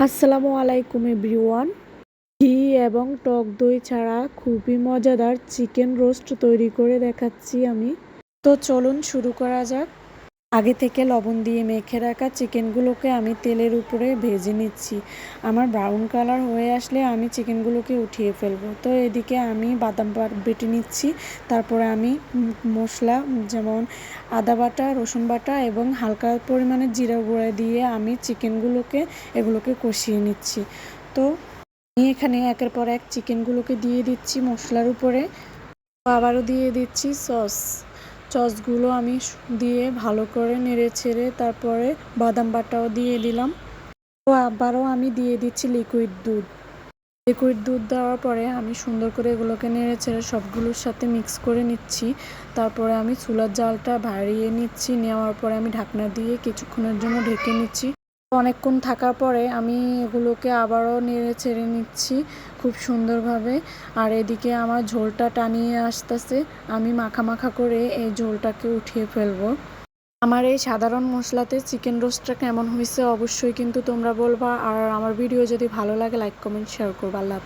আসসালামু আলাইকুম এভরিওয়ান। ঘি এবং টক দই ছাড়া খুবই মজাদার চিকেন রোস্ট তৈরি করে দেখাচ্ছি আমি। তো চলুন শুরু করা যাক। আগে থেকে লবণ দিয়ে মেখে রাখা চিকেনগুলোকে আমি তেলের উপরে ভেজে নিচ্ছি। আমার ব্রাউন কালার হয়ে আসলে আমি চিকেনগুলোকে উঠিয়ে ফেলবো। তো এদিকে আমি বাদাম বেটে নিচ্ছি। তারপরে আমি মশলা যেমন আদা বাটা, রসুন বাটা এবং হালকা পরিমাণে জিরা গুঁড়া দিয়ে আমি এগুলোকে কষিয়ে নিচ্ছি। তো আমি এখানে একের পর এক চিকেনগুলোকে দিয়ে দিচ্ছি মশলার উপরে। আবারও দিয়ে দিচ্ছি সসগুলো আমি দিয়ে ভালো করে নেড়ে ছেড়ে তারপরে বাদাম বাটাও দিয়ে দিলাম। তো আবারও আমি দিয়ে দিচ্ছি লিকুইড দুধ দেওয়ার পরে আমি সুন্দর করে এগুলোকে নেড়ে ছেড়ে সবগুলোর সাথে মিক্স করে নিচ্ছি। তারপরে আমি চুলার জালটা বাড়িয়ে নিচ্ছি। নেওয়ার পরে আমি ঢাকনা দিয়ে কিছুক্ষণের জন্য ঢেকে নিচ্ছি। অনেকক্ষণ থাকার পরে আমি এগুলোকে আবারও নেড়ে ছেড়ে নিচ্ছি খুব সুন্দরভাবে। আর এদিকে আমার ঝোলটা টানিয়ে আসতেছে। আমি মাখা মাখা করে এই ঝোলটাকে উঠিয়ে ফেলবো। আমার এই সাধারণ মশলাতে চিকেন রোস্টটা কেমন হয়েছে অবশ্যই কিন্তু তোমরা বলবা। আর আমার ভিডিও যদি ভালো লাগে লাইক কমেন্ট শেয়ার করবা। আল্লাহ হাফেজ।